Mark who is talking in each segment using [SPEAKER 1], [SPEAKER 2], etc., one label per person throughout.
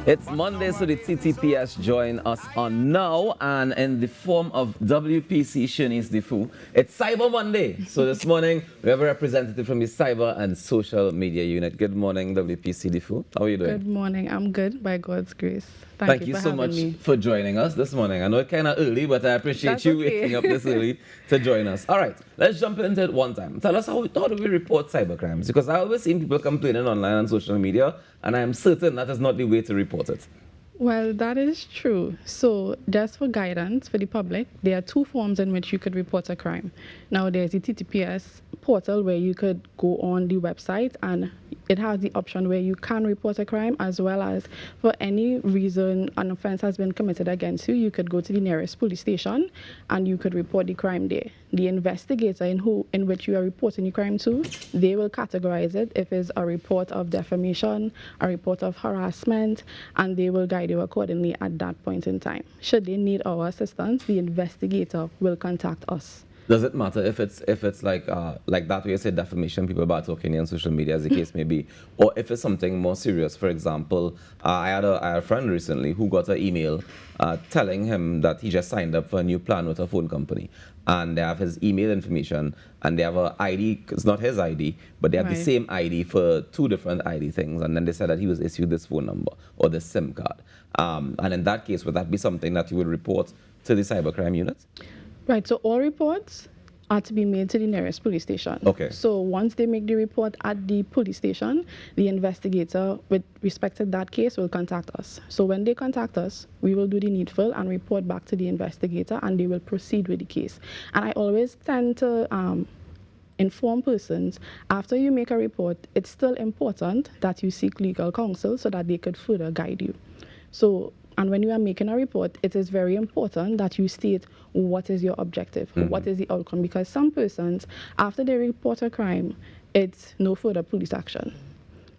[SPEAKER 1] It's Monday, so the TTPS join us on now, and in the form of WPC Shanice Defoe. It's Cyber Monday, so this morning we have a representative from the Cyber and Social Media Unit. Good morning, WPC Defoe. How are you doing?
[SPEAKER 2] Good morning. I'm good, by God's grace.
[SPEAKER 1] Thank you so much for joining us this morning. I know it's kind of early, but I appreciate you waking up this early to join us. All right, let's jump into it one time. Tell us how do we report cybercrimes? Because I always see people complaining online on social media, and I am certain that is not the way to report it.
[SPEAKER 2] Well, that is true. So just for guidance for the public, there are two forms in which you could report a crime. Now, there's the TTPS portal where you could go on the website, and it has the option where you can report a crime, as well as for any reason an offense has been committed against you, you could go to the nearest police station and you could report the crime there. The investigator in which you are reporting the crime to, they will categorize it if it's a report of defamation, a report of harassment, and they will guide you accordingly at that point in time. Should they need our assistance, the investigator will contact us.
[SPEAKER 1] Does it matter if it's like that way you say defamation, people bad talking on social media, as the case may be, or if it's something more serious? For example, I had a friend recently who got an email telling him that he just signed up for a new plan with a phone company, and they have his email information, and they have an ID. It's not his ID, but they have the same ID for two different ID things, and then they said that he was issued this phone number or this SIM card. And in that case, would that be something that you would report to the cybercrime unit?
[SPEAKER 2] Right, so all reports are to be made to the nearest police station.
[SPEAKER 1] Okay.
[SPEAKER 2] So once they make the report at the police station, the investigator with respect to that case will contact us. So when they contact us, we will do the needful and report back to the investigator, and they will proceed with the case. And I always tend to inform persons, after you make a report, it's still important that you seek legal counsel so that they could further guide you. And when you are making a report, it is very important that you state what is your objective, what is the outcome, because some persons, after they report a crime, it's no further police action,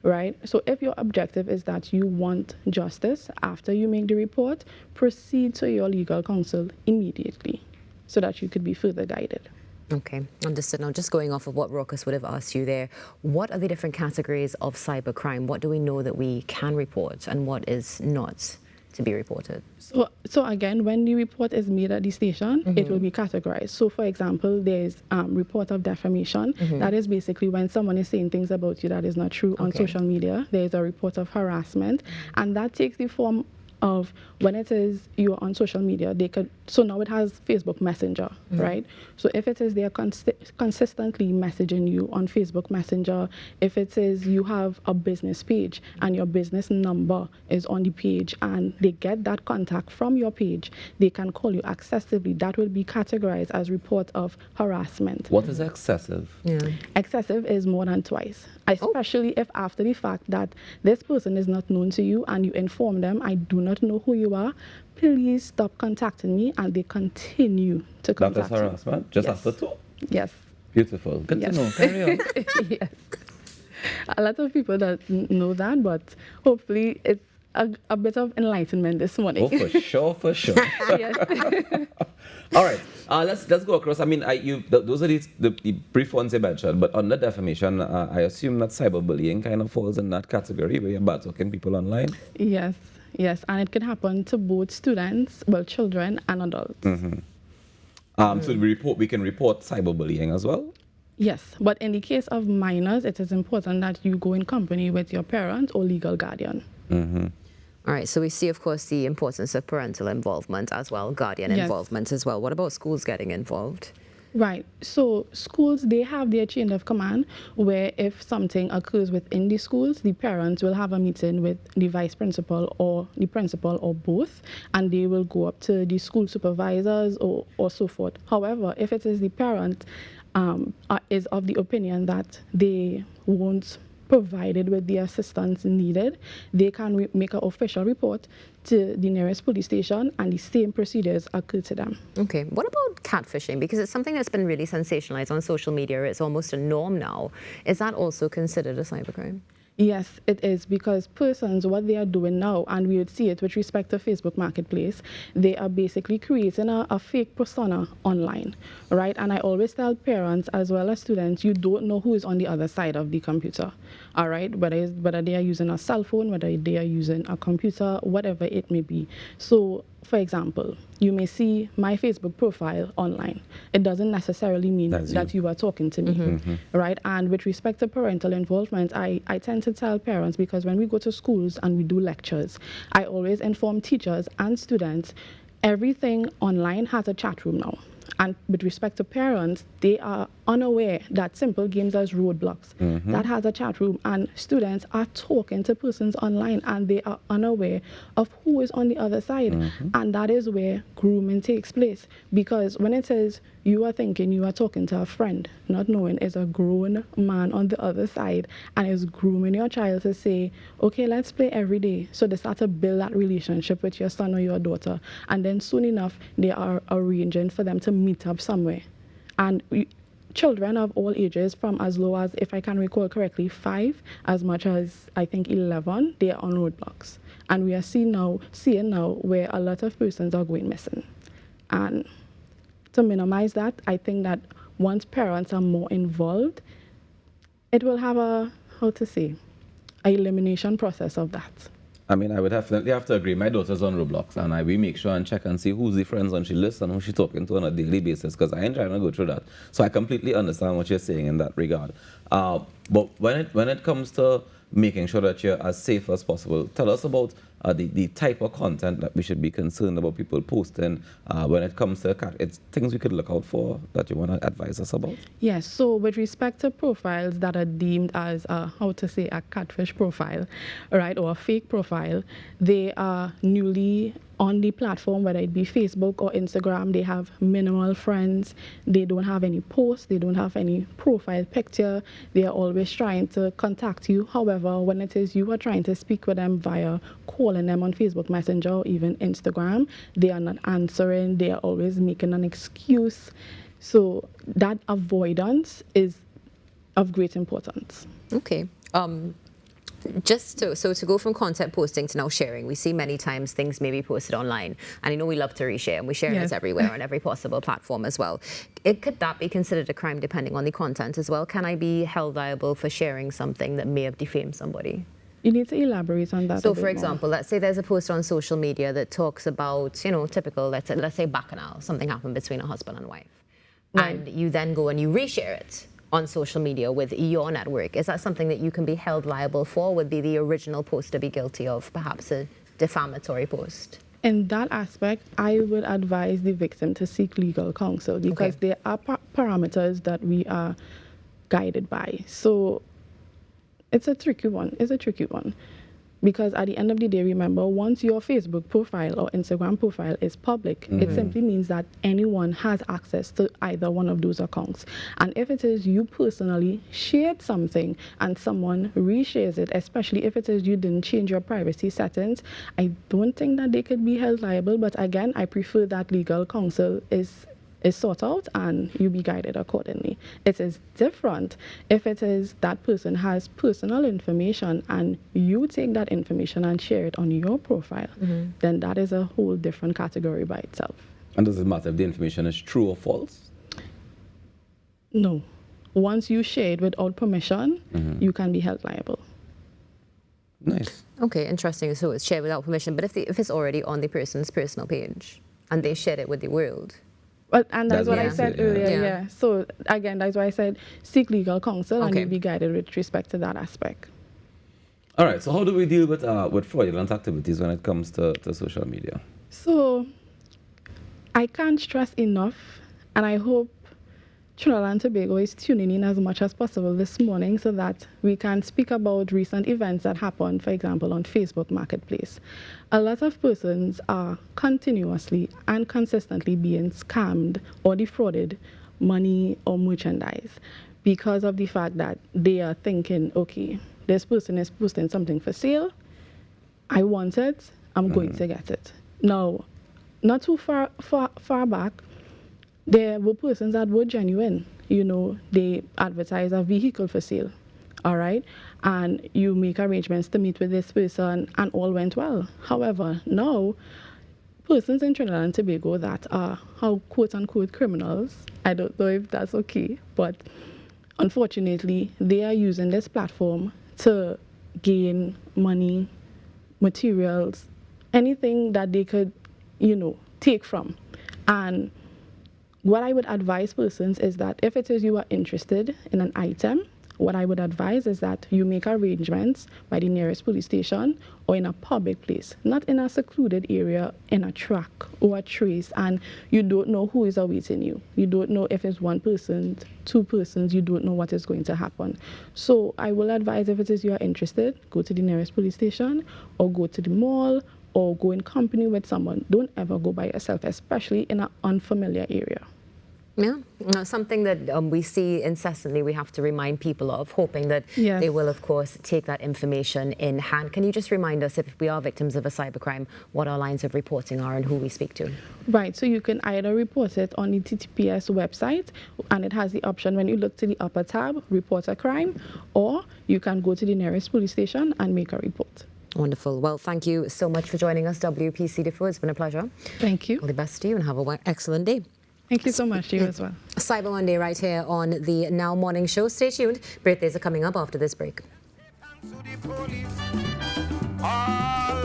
[SPEAKER 2] right? So if your objective is that you want justice, after you make the report, proceed to your legal counsel immediately so that you could be further guided.
[SPEAKER 3] Okay, understood. Now, just going off of what Raucus would have asked you there, what are the different categories of cybercrime? What do we know that we can report and what is not to be reported?
[SPEAKER 2] So again, when the report is made at the station, it will be categorized. So for example, there's report of defamation. That is basically when someone is saying things about you that is not true on social media. There's a report of harassment, and that takes the form of when it is you're on social media, so now it has Facebook Messenger, right? So if it is they're consistently messaging you on Facebook Messenger, if it is you have a business page and your business number is on the page and they get that contact from your page, they can call you excessively. That will be categorized as report of harassment.
[SPEAKER 1] What is excessive?
[SPEAKER 2] Excessive is more than twice, especially if after the fact that this person is not known to you and you inform them, I do not know who you are, please stop contacting me, and they continue to contact you.
[SPEAKER 1] That is harassment? Just after two?
[SPEAKER 2] Yes.
[SPEAKER 1] Beautiful. Good to know. Carry on.
[SPEAKER 2] Yes. A lot of people don't know that, but hopefully it's a bit of enlightenment this morning.
[SPEAKER 1] Oh, for sure, for sure.
[SPEAKER 2] Yes.
[SPEAKER 1] All right, let's go across. I mean, those are the brief ones you mentioned, but under defamation, I assume that cyberbullying kind of falls in that category where you're bad talking people online.
[SPEAKER 2] Yes, and it can happen to both students, children and adults.
[SPEAKER 1] So we can report cyberbullying as well?
[SPEAKER 2] Yes, but in the case of minors, it is important that you go in company with your parent or legal guardian.
[SPEAKER 3] All right, so we see, of course, the importance of parental involvement as well, guardian involvement as well. What about schools getting involved?
[SPEAKER 2] Right. So schools, they have their chain of command where if something occurs within the schools, the parents will have a meeting with the vice principal or the principal or both, and they will go up to the school supervisors or so forth. However, if it is the parent is of the opinion that they won't provided with the assistance needed, they can make an official report to the nearest police station, and the same procedures occur to them.
[SPEAKER 3] Okay, what about catfishing? Because it's something that's been really sensationalized on social media. It's almost a norm now. Is that also considered a cybercrime?
[SPEAKER 2] Yes, it is, because persons, what they are doing now, and we would see it with respect to Facebook Marketplace, they are basically creating a fake persona online, right? And I always tell parents as well as students, you don't know who is on the other side of the computer, all right? Whether they are using a cell phone, whether they are using a computer, whatever it may be. So, for example, you may see my Facebook profile online. It doesn't necessarily mean that you are talking to me, right? And with respect to parental involvement, I tend to tell parents, because when we go to schools and we do lectures, I always inform teachers and students, everything online has a chat room now. And with respect to parents, they are unaware that simple games as Roadblocks, that has a chat room, and students are talking to persons online and they are unaware of who is on the other side. And that is where grooming takes place, because when it says you are thinking you are talking to a friend, not knowing it's a grown man on the other side and is grooming your child to say, okay, let's play every day. So they start to build that relationship with your son or your daughter, and then soon enough they are arranging for them to meet up somewhere. And children of all ages, from as low as, if I can recall correctly, 5, as much as I think 11, they are on Roadblocks. And we are seeing now where a lot of persons are going missing. And to minimize that, I think that once parents are more involved, it will have a elimination process of that.
[SPEAKER 1] I mean, I would definitely have to agree. My daughter's on Roblox, and we make sure and check and see who's the friends on she list and who she's talking to on a daily basis, because I ain't trying to go through that. So I completely understand what you're saying in that regard. But when it comes to making sure that you're as safe as possible, tell us about the type of content that we should be concerned about people posting when it comes to it's things we could look out for that you want to advise us about.
[SPEAKER 2] Yes, so with respect to profiles that are deemed as a catfish profile, right, or a fake profile, they are newly on the platform, whether it be Facebook or Instagram. They have minimal friends, they don't have any posts, they don't have any profile picture, they are always trying to contact you. However, when it is you are trying to speak with them via calling them on Facebook Messenger or even Instagram, they are not answering, they are always making an excuse. So that avoidance is of great importance.
[SPEAKER 3] Okay. To go from content posting to now sharing, we see many times things may be posted online, and I know we love to reshare, and we share it everywhere on every possible platform as well. Could that be considered a crime depending on the content as well? Can I be held liable for sharing something that may have defamed somebody?
[SPEAKER 2] You need to elaborate on that.
[SPEAKER 3] So, for example, let's say there's a post on social media that talks about, typical, let's say bacchanal, something happened between a husband and wife, and you then go and you reshare it on social media with your network. Is that something that you can be held liable for? Would be the original poster be guilty of perhaps a defamatory post?
[SPEAKER 2] In that aspect, I would advise the victim to seek legal counsel, because there are parameters that we are guided by. So it's a tricky one. Because at the end of the day, remember, once your Facebook profile or Instagram profile is public, it simply means that anyone has access to either one of those accounts. And if it is you personally shared something and someone reshares it, especially if it is you didn't change your privacy settings, I don't think that they could be held liable. But again, I prefer that legal counsel is sought out and you be guided accordingly. It is different if it is that person has personal information and you take that information and share it on your profile, then that is a whole different category by itself.
[SPEAKER 1] And does it matter if the information is true or false?
[SPEAKER 2] No. Once you share it without permission, you can be held liable.
[SPEAKER 1] Nice.
[SPEAKER 3] Okay, interesting. So it's shared without permission, but if it's already on the person's personal page and they shared it with the world,
[SPEAKER 2] and that's what I said earlier, So again, that's why I said seek legal counsel and you'll be guided with respect to that aspect.
[SPEAKER 1] All right, so how do we deal with fraudulent activities when it comes to social media?
[SPEAKER 2] So I can't stress enough, and I hope Trinidad and Tobago is tuning in as much as possible this morning so that we can speak about recent events that happened, for example, on Facebook Marketplace. A lot of persons are continuously and consistently being scammed or defrauded money or merchandise because of the fact that they are thinking, okay, this person is posting something for sale, I want it, I'm going to get it. Now, not too far back, there were persons that were genuine. They advertise a vehicle for sale. all right, and you make arrangements to meet with this person and all went well. However, now, persons in Trinidad and Tobago that are how quote-unquote criminals, I don't know if that's okay, but unfortunately, they are using this platform to gain money, materials, anything that they could, take from. And what I would advise persons is that if it is you are interested in an item, what I would advise is that you make arrangements by the nearest police station or in a public place, not in a secluded area, in a truck or a trace, and you don't know who is awaiting you. You don't know if it's one person, two persons, you don't know what is going to happen. So I will advise, if it is you are interested, go to the nearest police station or go to the mall or go in company with someone. Don't ever go by yourself, especially in an unfamiliar area.
[SPEAKER 3] Yeah, something that we see incessantly, we have to remind people of, hoping that
[SPEAKER 2] Yes.
[SPEAKER 3] they will, of course, take that information in hand. Can you just remind us, if we are victims of a cybercrime, what our lines of reporting are and who we speak to?
[SPEAKER 2] Right, so you can either report it on the TTPS website, and it has the option when you look to the upper tab, report a crime, or you can go to the nearest police station and make a report.
[SPEAKER 3] Wonderful. Well, thank you so much for joining us, WPC Defoe. It's been a pleasure.
[SPEAKER 2] Thank you.
[SPEAKER 3] All the best to you and have an excellent day.
[SPEAKER 2] Thank you so much to you as well.
[SPEAKER 3] Cyber Monday right here on the Now Morning Show. Stay tuned. Birthdays are coming up after this break.